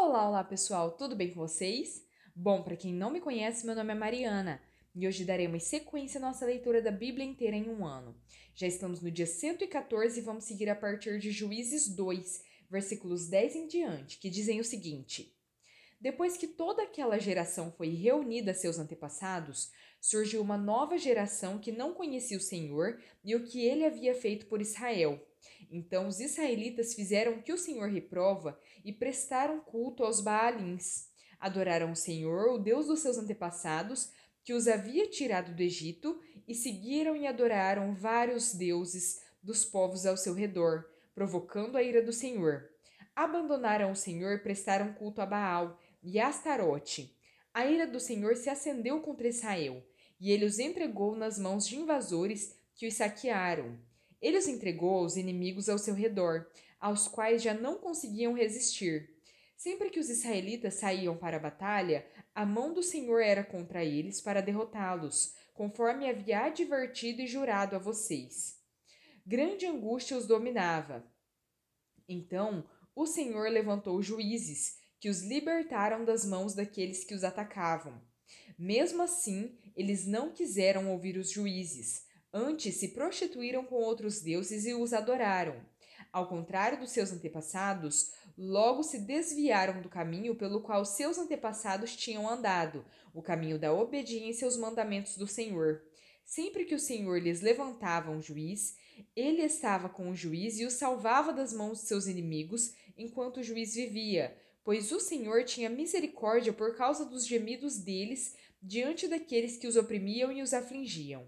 Olá pessoal, tudo bem com vocês? Bom, para quem não me conhece, meu nome é Mariana e hoje daremos sequência à nossa leitura da Bíblia inteira em um ano. Já estamos no dia 114 e vamos seguir a partir de Juízes 2, versículos 10 em diante, que dizem o seguinte: Depois que toda aquela geração foi reunida a seus antepassados, surgiu uma nova geração que não conhecia o Senhor e o que ele havia feito por Israel. Então os israelitas fizeram o que o Senhor reprova e prestaram culto aos Baalins. Adoraram o Senhor, o Deus dos seus antepassados, que os havia tirado do Egito, e seguiram e adoraram vários deuses dos povos ao seu redor, provocando a ira do Senhor. Abandonaram o Senhor e prestaram culto a Baal e a Astarote. A ira do Senhor se acendeu contra Israel, e ele os entregou nas mãos de invasores que os saquearam. Ele os entregou aos inimigos ao seu redor, aos quais já não conseguiam resistir. Sempre que os israelitas saíam para a batalha, a mão do Senhor era contra eles para derrotá-los, conforme havia advertido e jurado a vocês. Grande angústia os dominava. Então o Senhor levantou juízes, que os libertaram das mãos daqueles que os atacavam. Mesmo assim, eles não quiseram ouvir os juízes. Antes se prostituíram com outros deuses e os adoraram. Ao contrário dos seus antepassados, logo se desviaram do caminho pelo qual seus antepassados tinham andado, o caminho da obediência aos mandamentos do Senhor. Sempre que o Senhor lhes levantava um juiz, ele estava com o juiz e o salvava das mãos de seus inimigos enquanto o juiz vivia, pois o Senhor tinha misericórdia por causa dos gemidos deles diante daqueles que os oprimiam e os afligiam.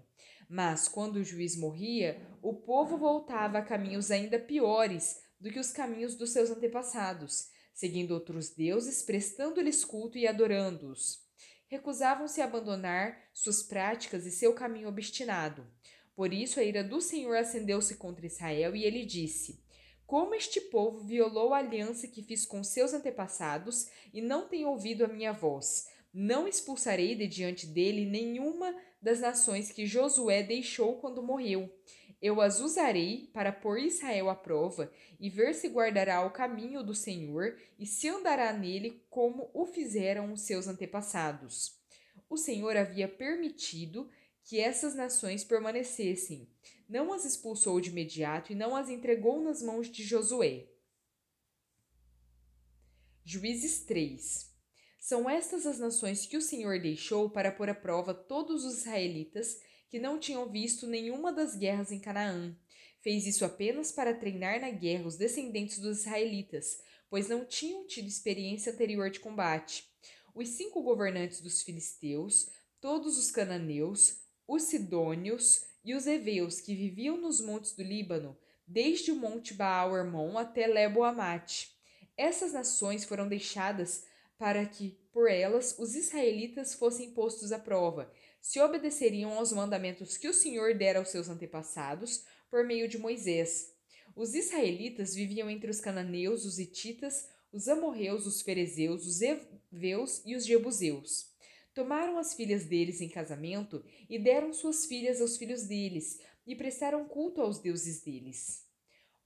Mas, quando o juiz morria, o povo voltava a caminhos ainda piores do que os caminhos dos seus antepassados, seguindo outros deuses, prestando-lhes culto e adorando-os. Recusavam-se a abandonar suas práticas e seu caminho obstinado. Por isso a ira do Senhor acendeu-se contra Israel e ele disse: Como este povo violou a aliança que fiz com seus antepassados e não tem ouvido a minha voz, não expulsarei de diante dele nenhuma das nações que Josué deixou quando morreu. Eu as usarei para pôr Israel à prova e ver se guardará o caminho do Senhor e se andará nele como o fizeram os seus antepassados. O Senhor havia permitido que essas nações permanecessem. Não as expulsou de imediato e não as entregou nas mãos de Josué. Juízes 3. São estas as nações que o Senhor deixou para pôr à prova todos os israelitas que não tinham visto nenhuma das guerras em Canaã. Fez isso apenas para treinar na guerra os descendentes dos israelitas, pois não tinham tido experiência anterior de combate. Os 5 governantes dos filisteus, todos os cananeus, os sidônios e os heveus que viviam nos montes do Líbano, desde o monte Baal-Hermon até Lebo-Amate. Essas nações foram deixadas para que, por elas, os israelitas fossem postos à prova, se obedeceriam aos mandamentos que o Senhor dera aos seus antepassados por meio de Moisés. Os israelitas viviam entre os cananeus, os hititas, os amorreus, os ferezeus, os heveus e os jebuseus. Tomaram as filhas deles em casamento e deram suas filhas aos filhos deles e prestaram culto aos deuses deles.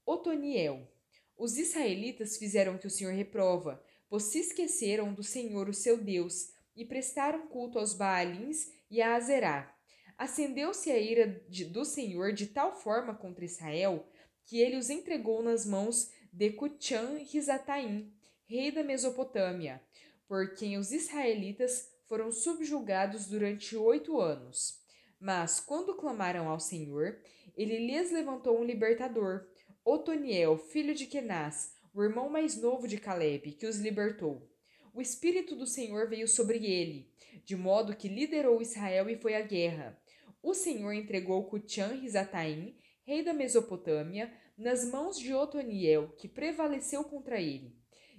Otoniel. Os israelitas fizeram o que o Senhor reprova, pois se esqueceram do Senhor, o seu Deus, e prestaram culto aos Baalins e a Azerá. Acendeu-se a ira do Senhor de tal forma contra Israel que ele os entregou nas mãos de Cutchan-Risataim, rei da Mesopotâmia, por quem os israelitas foram subjugados durante 8 anos. Mas, quando clamaram ao Senhor, ele lhes levantou um libertador, Otoniel, filho de Kenaz, o irmão mais novo de Caleb, que os libertou. O Espírito do Senhor veio sobre ele, de modo que liderou Israel e foi à guerra. O Senhor entregou Cutchan-Risataim, rei da Mesopotâmia, nas mãos de Otoniel, que prevaleceu contra ele.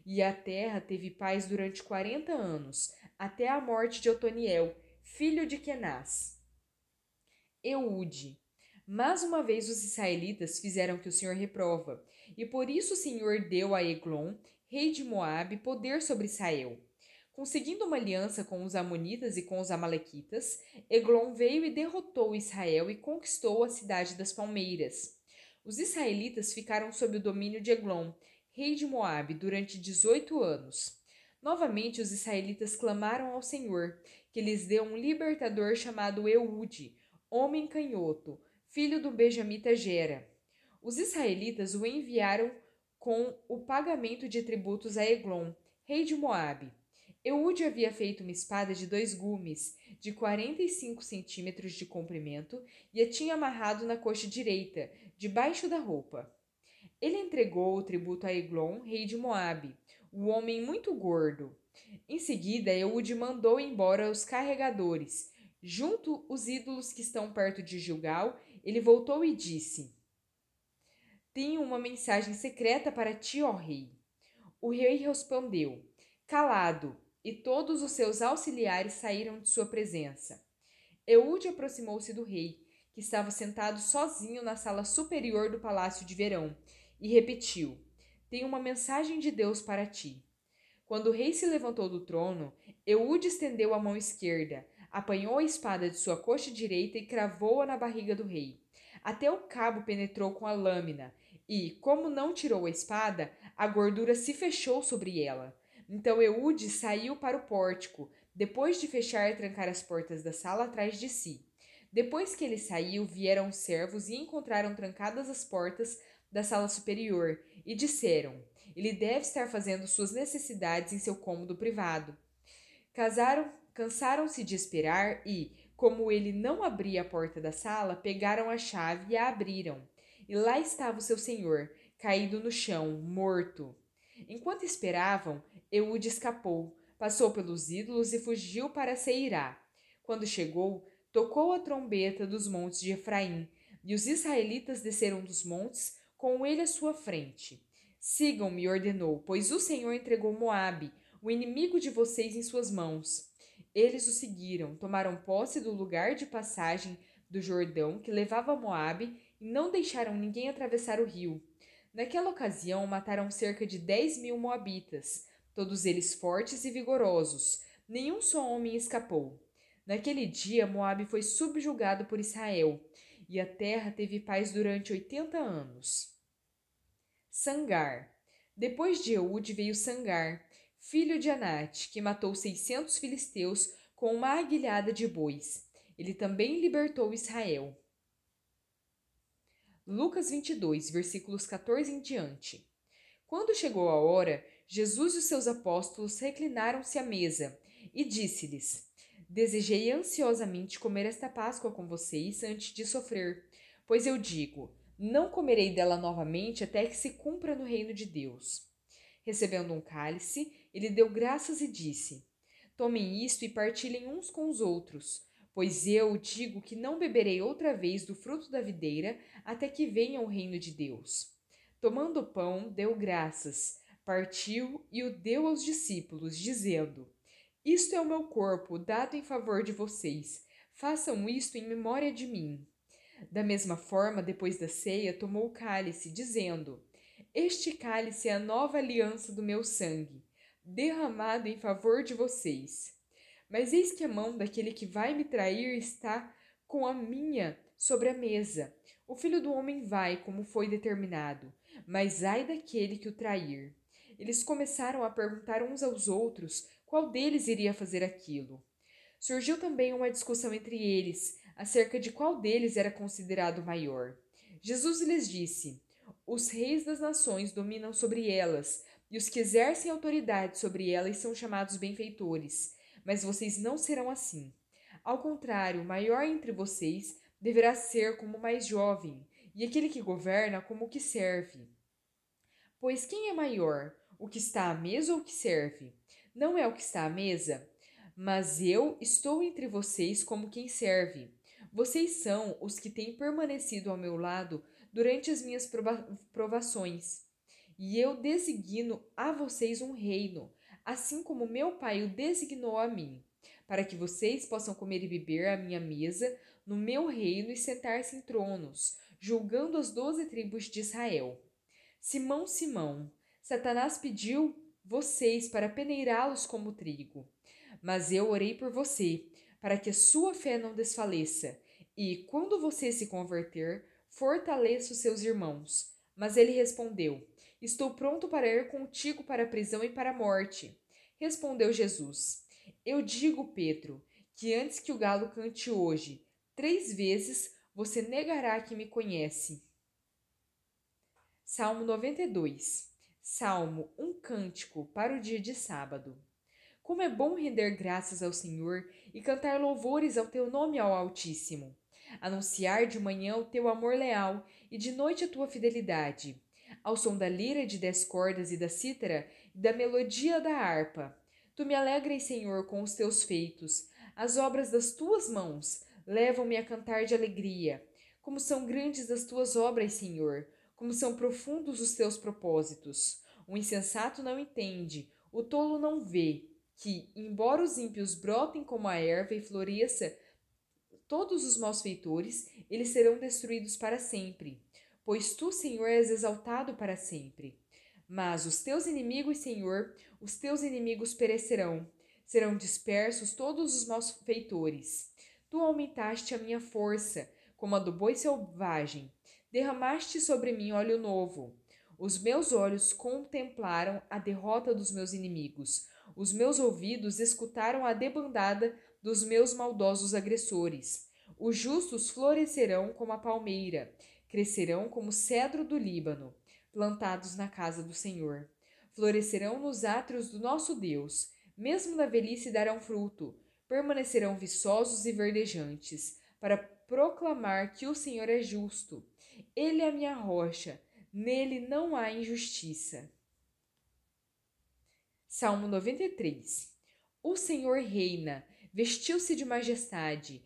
E a terra teve paz durante 40 anos, até a morte de Otoniel, filho de Kenaz. Eude. Mais uma vez os israelitas fizeram o que o Senhor reprova, e por isso o Senhor deu a Eglon, rei de Moabe, poder sobre Israel. Conseguindo uma aliança com os amonitas e com os amalequitas, Eglon veio e derrotou Israel e conquistou a cidade das palmeiras. Os israelitas ficaram sob o domínio de Eglon, rei de Moabe, durante 18 anos. Novamente os israelitas clamaram ao Senhor, que lhes deu um libertador chamado Eude, homem canhoto, filho do benjamita Gera. Os israelitas o enviaram com o pagamento de tributos a Eglon, rei de Moabe. Eude havia feito uma espada de 2 gumes, de 45 centímetros de comprimento, e a tinha amarrado na coxa direita, debaixo da roupa. Ele entregou o tributo a Eglon, rei de Moabe, o homem muito gordo. Em seguida, Eude mandou embora os carregadores. Junto os ídolos que estão perto de Gilgal, ele voltou e disse: Tenho uma mensagem secreta para ti, ó rei. O rei respondeu: Calado, e todos os seus auxiliares saíram de sua presença. Eude aproximou-se do rei, que estava sentado sozinho na sala superior do palácio de verão, e repetiu: Tenho uma mensagem de Deus para ti. Quando o rei se levantou do trono, Eude estendeu a mão esquerda, apanhou a espada de sua coxa direita e cravou-a na barriga do rei. Até o cabo penetrou com a lâmina, e, como não tirou a espada, a gordura se fechou sobre ela. Então Eude saiu para o pórtico, depois de fechar e trancar as portas da sala atrás de si. Depois que ele saiu, vieram os servos e encontraram trancadas as portas da sala superior, e disseram: Ele deve estar fazendo suas necessidades em seu cômodo privado. Cansaram-se de esperar e, como ele não abria a porta da sala, pegaram a chave e a abriram. E lá estava o seu senhor, caído no chão, morto. Enquanto esperavam, Eude escapou, passou pelos ídolos e fugiu para Seirá. Quando chegou, tocou a trombeta dos montes de Efraim, e os israelitas desceram dos montes, com ele à sua frente. Sigam-me, ordenou, pois o Senhor entregou Moabe, o inimigo de vocês, em suas mãos. Eles o seguiram, tomaram posse do lugar de passagem do Jordão que levava a Moabe e não deixaram ninguém atravessar o rio. Naquela ocasião, mataram cerca de 10.000 moabitas, todos eles fortes e vigorosos. Nenhum só homem escapou. Naquele dia, Moabe foi subjugado por Israel, e a terra teve paz durante 80 anos. Sangar. Depois de Eude veio Sangar, filho de Anate, que matou 600 filisteus com uma aguilhada de bois. Ele também libertou Israel. Lucas 22, versículos 14 em diante. Quando chegou a hora, Jesus e os seus apóstolos reclinaram-se à mesa e disse-lhes: Desejei ansiosamente comer esta Páscoa com vocês antes de sofrer, pois eu digo: não comerei dela novamente até que se cumpra no reino de Deus. Recebendo um cálice, ele deu graças e disse: Tomem isto e partilhem uns com os outros, pois eu digo que não beberei outra vez do fruto da videira até que venha o reino de Deus. Tomando o pão, deu graças, partiu e o deu aos discípulos, dizendo: Isto é o meu corpo, dado em favor de vocês. Façam isto em memória de mim. Da mesma forma, depois da ceia, tomou o cálice, dizendo: Este cálice é a nova aliança do meu sangue, derramado em favor de vocês. Mas eis que a mão daquele que vai me trair está com a minha sobre a mesa. O filho do homem vai, como foi determinado, mas ai daquele que o trair. Eles começaram a perguntar uns aos outros qual deles iria fazer aquilo. Surgiu também uma discussão entre eles acerca de qual deles era considerado maior. Jesus lhes disse: Os reis das nações dominam sobre elas, e os que exercem autoridade sobre elas são chamados benfeitores. Mas vocês não serão assim. Ao contrário, o maior entre vocês deverá ser como o mais jovem, e aquele que governa como o que serve. Pois quem é maior, o que está à mesa ou o que serve? Não é o que está à mesa? Mas eu estou entre vocês como quem serve. Vocês são os que têm permanecido ao meu lado durante as minhas provações. E eu designo a vocês um reino, assim como meu pai o designou a mim, para que vocês possam comer e beber à minha mesa no meu reino e sentar-se em tronos, julgando as 12 tribos de Israel. Simão, Simão, Satanás pediu vocês para peneirá-los como trigo. Mas eu orei por você, para que a sua fé não desfaleça, e, quando você se converter, fortaleça os seus irmãos. Mas ele respondeu: Estou pronto para ir contigo para a prisão e para a morte. Respondeu Jesus: Eu digo, Pedro, que antes que o galo cante hoje, 3 vezes você negará que me conhece. Salmo 92. Salmo, um cântico para o dia de sábado. Como é bom render graças ao Senhor e cantar louvores ao teu nome ao Altíssimo. Anunciar de manhã o teu amor leal e de noite a tua fidelidade. Ao som da lira de 10 cordas e da cítara e da melodia da harpa. Tu me alegras, Senhor, com os teus feitos. As obras das tuas mãos levam-me a cantar de alegria. Como são grandes as tuas obras, Senhor, como são profundos os teus propósitos. O insensato não entende, o tolo não vê, que, embora os ímpios brotem como a erva e floresça todos os malfeitores, eles serão destruídos para sempre. Pois tu, Senhor, és exaltado para sempre. Mas os teus inimigos, Senhor, os teus inimigos perecerão. Serão dispersos todos os malfeitores. Tu aumentaste a minha força, como a do boi selvagem. Derramaste sobre mim óleo novo. Os meus olhos contemplaram a derrota dos meus inimigos. Os meus ouvidos escutaram a debandada dos meus maldosos agressores. Os justos florescerão como a palmeira, crescerão como o cedro do Líbano, plantados na casa do Senhor. Florescerão nos átrios do nosso Deus, mesmo na velhice darão fruto, permanecerão viçosos e verdejantes, para proclamar que o Senhor é justo. Ele é a minha rocha, nele não há injustiça. Salmo 93. O Senhor reina, vestiu-se de majestade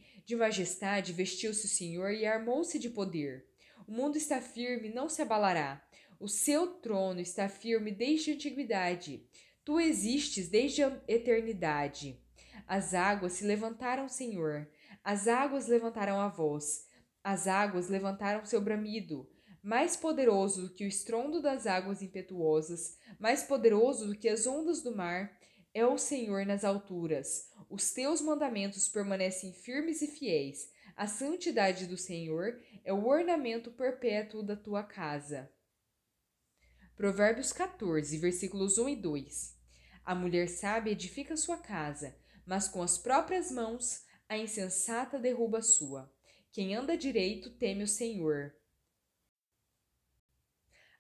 vestiu-se o Senhor e armou-se de poder. O mundo está firme, não se abalará. O seu trono está firme desde a antiguidade. Tu existes desde a eternidade. As águas se levantaram, Senhor. As águas levantaram a voz. As águas levantaram seu bramido. Mais poderoso do que o estrondo das águas impetuosas, mais poderoso do que as ondas do mar, é o Senhor nas alturas. Os teus mandamentos permanecem firmes e fiéis. A santidade do Senhor é o ornamento perpétuo da tua casa. Provérbios 14, versículos 1 e 2. A mulher sábia edifica sua casa, mas com as próprias mãos a insensata derruba a sua. Quem anda direito teme o Senhor,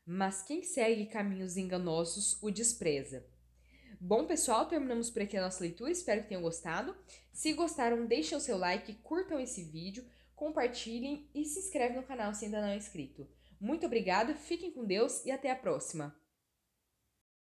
mas quem segue caminhos enganosos o despreza. Bom, pessoal, terminamos por aqui a nossa leitura, espero que tenham gostado. Se gostaram, deixem o seu like, curtam esse vídeo, compartilhem e se inscrevem no canal se ainda não é inscrito. Muito obrigada, fiquem com Deus e até a próxima!